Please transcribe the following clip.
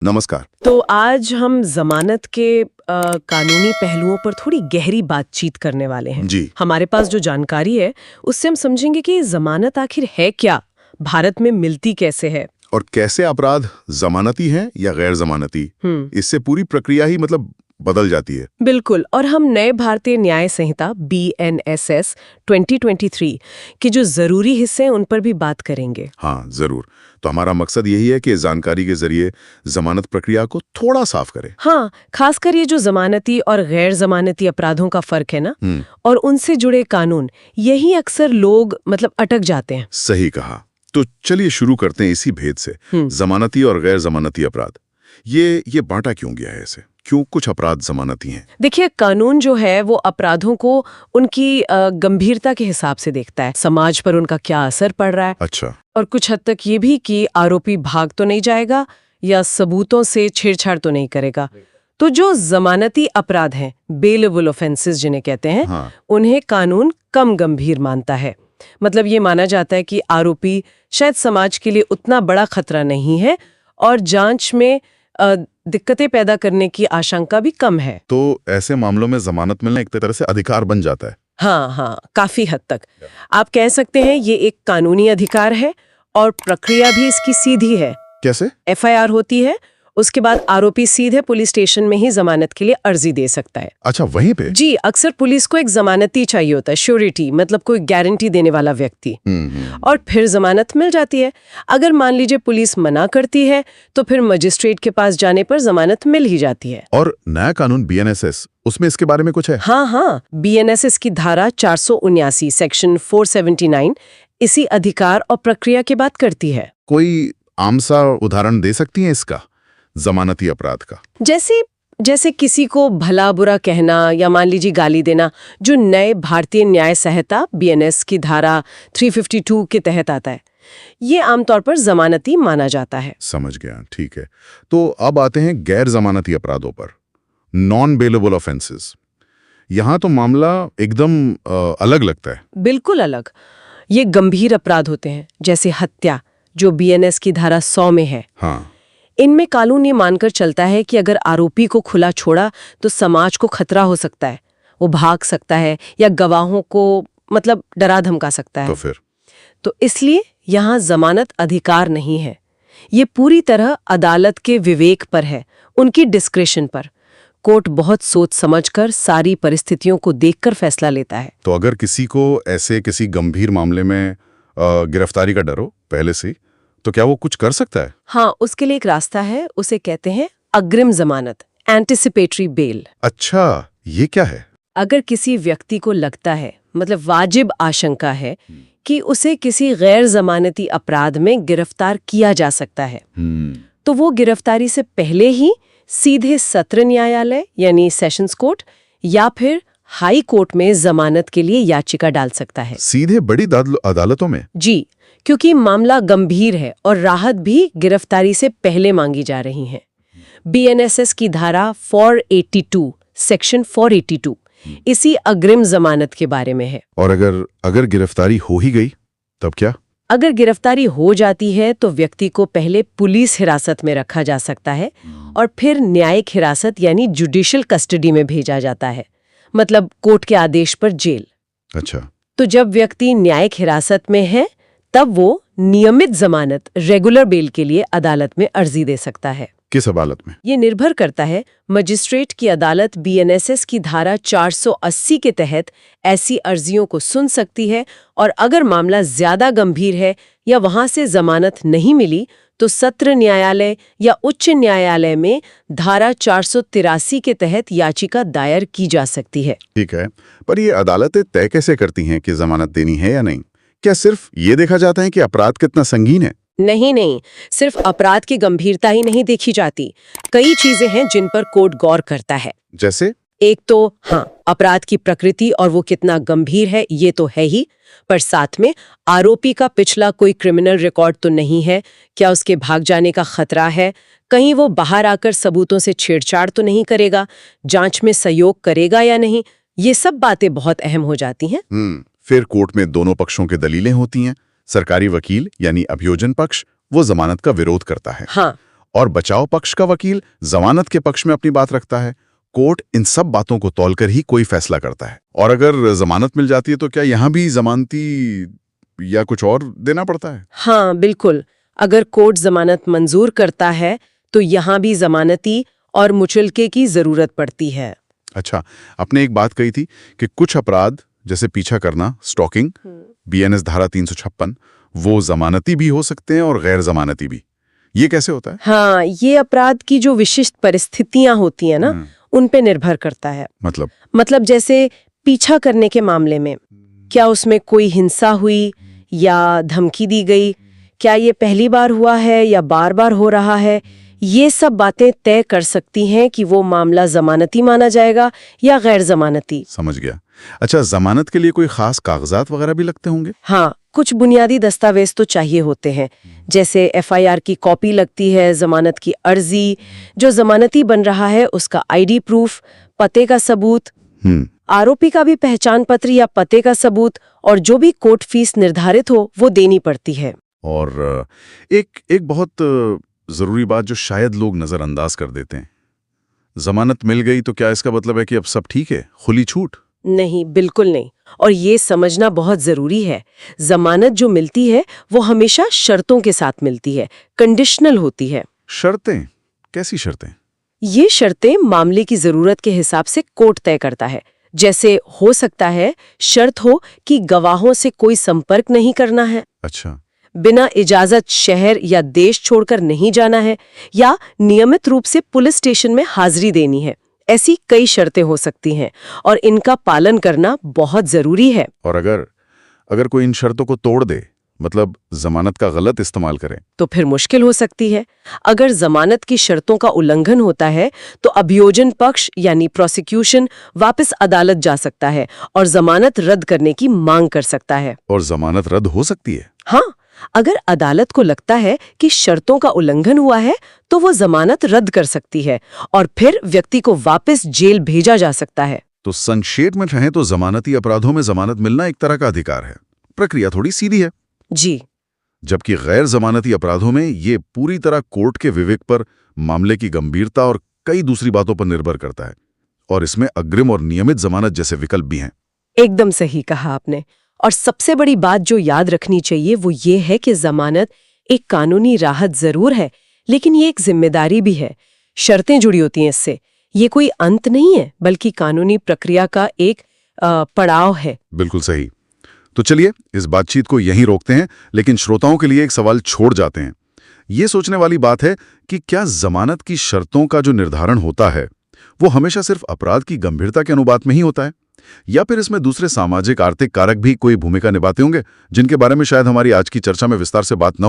नमस्कार। तो आज हम जमानत के कानूनी पहलुओं पर थोड़ी गहरी बातचीत करने वाले हैं। जी। हमारे पास जो जानकारी है उससे हम समझेंगे कि जमानत आखिर है क्या, भारत में मिलती कैसे है और कैसे अपराध जमानती हैं या गैर जमानती, इससे पूरी प्रक्रिया ही बदल जाती है। बिल्कुल। और हम नए भारतीय न्याय संहिता BNSS 2023 के जो जरूरी हिस्से हैं उन पर भी बात करेंगे। हाँ, जरूर। तो हमारा मकसद यही है कि जानकारी के जरिए जमानत प्रक्रिया को थोड़ा साफ करें। हाँ, खासकर ये जो जमानती और गैर जमानती अपराधों का फर्क है ना, और उनसे जुड़े कानून, यही अक्सर लोग अटक जाते हैं। सही कहा। तो चलिए शुरू करते हैं इसी भेद से। जमानती और गैर जमानती अपराध, ये बांटा क्यों गया है ऐसे? क्यों कुछ अपराध जमानती हैं? देखिए, कानून जो है वो अपराधों को उनकी गंभीरता के हिसाब से देखता है, समाज पर उनका क्या असर पड़ रहा है। अच्छा। और कुछ हद तक ये भी कि आरोपी भाग तो नहीं जाएगा या सबूतों से छेड़छाड़ तो नहीं करेगा। तो जो जमानती अपराध हैं, बेलेबल ऑफेंसेस जिन्हें कहते हैं, उन्हें कानून कम गंभीर मानता है। ये माना जाता है कि आरोपी शायद समाज के लिए उतना बड़ा खतरा नहीं है और जांच में दिक्कतें पैदा करने की आशंका भी कम है। तो ऐसे मामलों में जमानत मिलना एक तरह से अधिकार बन जाता है। हाँ, काफी हद तक आप कह सकते हैं ये एक कानूनी अधिकार है और प्रक्रिया भी इसकी सीधी है। कैसे? FIR होती है, उसके बाद आरोपी सीधे पुलिस स्टेशन में ही जमानत के लिए अर्जी दे सकता है। अच्छा, वहीं पे? जी, अक्सर पुलिस को एक जमानती चाहिए होता है, श्योरिटी, कोई गारंटी देने वाला व्यक्ति। और फिर जमानत मिल जाती है। अगर मान लीजिए पुलिस मना करती है तो फिर मजिस्ट्रेट के पास जाने पर जमानत मिल ही जाती है। और नया कानून BNSS, उसमें इसके बारे में कुछ है? हाँ, BNSS की धारा 479 सेक्शन 479 इसी अधिकार और प्रक्रिया की बात करती है। कोई आम सा उदाहरण दे सकती हैं इसका, जमानती अपराध का? जैसे किसी को भला बुरा कहना या मान लीजिए गाली देना, जो नए भारतीय न्याय संहिता BNS की धारा 352 के तहत आता है, ये आमतौर पर जमानती माना जाता है। समझ गया, ठीक है। तो अब आते हैं गैर जमानती अपराधों पर, नॉन बेलेबल ऑफेंसेस। यहाँ तो मामला एकदम अलग लगता है। बिल्कुल अलग। ये गंभीर अपराध होते हैं, जैसे हत्या, जो BNS की धारा 100 में है। हाँ। इनमें कानून ये मानकर चलता है कि अगर आरोपी को खुला छोड़ा तो समाज को खतरा हो सकता है, वो भाग सकता है या गवाहों को डरा धमका सकता है। तो इसलिए यहाँ जमानत अधिकार नहीं है, ये पूरी तरह अदालत के विवेक पर है, उनकी डिस्क्रेशन पर। कोर्ट बहुत सोच समझकर सारी परिस्थितियों को देखकर फैसला लेता है। तो अगर किसी को ऐसे किसी गंभीर मामले में गिरफ्तारी का डर हो पहले से, तो क्या वो कुछ कर सकता है? हाँ, उसके लिए एक रास्ता है, उसे कहते हैं अग्रिम जमानत, एंटिसिपेटरी बेल। अच्छा, ये क्या है? अगर किसी व्यक्ति को लगता है, वाजिब आशंका है कि उसे किसी गैर जमानती अपराध में गिरफ्तार किया जा सकता है, तो वो गिरफ्तारी से पहले ही सीधे सत्र न्यायालय यानी सेशंस कोर्ट या फिर हाई कोर्ट में जमानत के लिए याचिका डाल सकता है। सीधे बड़ी अदालतों में? जी, क्योंकि मामला गंभीर है और राहत भी गिरफ्तारी से पहले मांगी जा रही है। BNSS की धारा 482 सेक्शन 482 इसी अग्रिम जमानत के बारे में है। और अगर गिरफ्तारी हो ही गई तब क्या? अगर गिरफ्तारी हो जाती है तो व्यक्ति को पहले पुलिस हिरासत में रखा जा सकता है और फिर न्यायिक हिरासत यानी जुडिशियल कस्टडी में भेजा जाता है, कोर्ट के आदेश पर जेल। अच्छा। तो जब व्यक्ति न्यायिक हिरासत में है तब वो नियमित जमानत, रेगुलर बेल के लिए अदालत में अर्जी दे सकता है। किस अदालत में? ये निर्भर करता है। मजिस्ट्रेट की अदालत BNSS की धारा 480 के तहत ऐसी अर्जियों को सुन सकती है, और अगर मामला ज्यादा गंभीर है या वहां से जमानत नहीं मिली तो सत्र न्यायालय या उच्च न्यायालय में धारा 483 के तहत याचिका दायर की जा सकती है। ठीक है, पर ये अदालतें तय कैसे करती हैं कि जमानत देनी है या नहीं? क्या सिर्फ ये देखा जाता है कि अपराध कितना संगीन है? नहीं, सिर्फ अपराध की गंभीरता ही नहीं देखी जाती, कई चीजें हैं जिन पर कोर्ट गौर करता है। जैसे? एक तो अपराध की प्रकृति और वो कितना गंभीर है, ये तो है ही, पर साथ में आरोपी का पिछला कोई क्रिमिनल रिकॉर्ड तो नहीं है, क्या उसके भाग जाने का खतरा है, कहीं वो बाहर आकर सबूतों से छेड़छाड़ तो नहीं करेगा, जांच में सहयोग करेगा या नहीं, ये सब बातें बहुत अहम हो जाती हैं। फिर कोर्ट में दोनों पक्षों की दलीलें होती हैं। सरकारी वकील यानी अभियोजन पक्ष वो जमानत का विरोध करता है। हाँ, और बचाव पक्ष का वकील जमानत के पक्ष में अपनी बात रखता है। कोर्ट इन सब बातों को तौलकर ही कोई फैसला करता है। और अगर जमानत मिल जाती है तो क्या यहाँ भी जमानती या कुछ और देना पड़ता है? हाँ बिल्कुल, अगर कोर्ट जमानत मंजूर करता है तो यहाँ भी जमानती और मुचलके की जरूरत पड़ती है। अच्छा, आपने एक बात कही थी कि कुछ अपराध जैसे पीछा करना, स्टॉकिंग, बीएनएस धारा 356, वो जमानती भी हो सकते हैं और गैर जमानती भी। ये कैसे होता है? हाँ, ये अपराध की जो विशिष्ट परिस्थितियां होती हैं ना, उन पे निर्भर करता है। मतलब जैसे पीछा करने के मामले में क्या उसमें कोई हिंसा हुई या धमकी दी गई, क्या ये पहली बार हुआ है या बार बार हो रहा है, ये सब बातें तय कर सकती हैं कि वो मामला जमानती माना जाएगा या गैर जमानती। समझ गया। अच्छा, जमानत के लिए कोई खास कागजात वगैरह भी लगते होंगे? हाँ, कुछ बुनियादी दस्तावेज तो चाहिए होते हैं, जैसे एफआईआर की कॉपी लगती है, जमानत की अर्जी, जो जमानती बन रहा है उसका आईडी प्रूफ, पते का सबूत, आरोपी का भी पहचान पत्र या पते का सबूत, और जो भी कोर्ट फीस निर्धारित हो वो देनी पड़ती है। और एक बहुत जरूरी बात जो शायद लोग नजरअंदाज कर देते हैं, जमानत मिल गई तो क्या इसका मतलब है कि अब सब ठीक है, खुली छूट? नहीं, बिल्कुल नहीं। और ये समझना बहुत जरूरी है, जमानत जो मिलती है वो हमेशा शर्तों के साथ मिलती है, कंडीशनल होती है। शर्तें? कैसी शर्तें? ये शर्तें मामले की जरूरत के हिसाब से कोर्ट तय करता है। जैसे हो सकता है शर्त हो कि गवाहों से कोई संपर्क नहीं करना है। अच्छा। बिना इजाजत शहर या देश छोड़कर नहीं जाना है, या नियमित रूप से पुलिस स्टेशन में हाजिरी देनी है। ऐसी कई शर्तें हो सकती हैं और इनका पालन करना बहुत जरूरी है। और अगर कोई इन शर्तों को तोड़ दे, मतलब जमानत का गलत इस्तेमाल करे, तो फिर मुश्किल हो सकती है। अगर जमानत की शर्तों का उल्लंघन होता है तो अभियोजन पक्ष यानी प्रोसिक्यूशन वापस अदालत जा सकता है और जमानत रद्द करने की मांग कर सकता है। और जमानत रद्द हो सकती है? हाँ, अगर अदालत को लगता है कि शर्तों का उल्लंघन हुआ है तो वो जमानत रद्द कर सकती है और फिर व्यक्ति को वापस जेल भेजा जा सकता है। तो संक्षेप में कहें तो जमानती अपराधों में जमानत मिलना एक तरह का अधिकार है। प्रक्रिया थोड़ी सीधी है जी। जबकि गैर जमानती अपराधों में ये पूरी तरह कोर्ट के विवेक पर, मामले की गंभीरता और कई दूसरी बातों पर निर्भर करता है। और इसमें अग्रिम और नियमित जमानत जैसे विकल्प भी हैं। एकदम सही कहा आपने। और सबसे बड़ी बात जो याद रखनी चाहिए वो ये है कि जमानत एक कानूनी राहत जरूर है, लेकिन ये एक जिम्मेदारी भी है। शर्तें जुड़ी होती हैं इससे। ये कोई अंत नहीं है, बल्कि कानूनी प्रक्रिया का एक पड़ाव है। बिल्कुल सही। तो चलिए इस बातचीत को यहीं रोकते हैं, लेकिन श्रोताओं के लिए एक सवाल छोड़ जाते हैं। ये सोचने वाली बात है कि क्या जमानत की शर्तों का जो निर्धारण होता है वो हमेशा सिर्फ अपराध की गंभीरता के अनुपात में ही होता है, या फिर इसमें दूसरे सामाजिक आर्थिक कारक भी कोई भूमिका निभाते होंगे जिनके बारे में शायद हमारी आज की चर्चा में विस्तार से बात न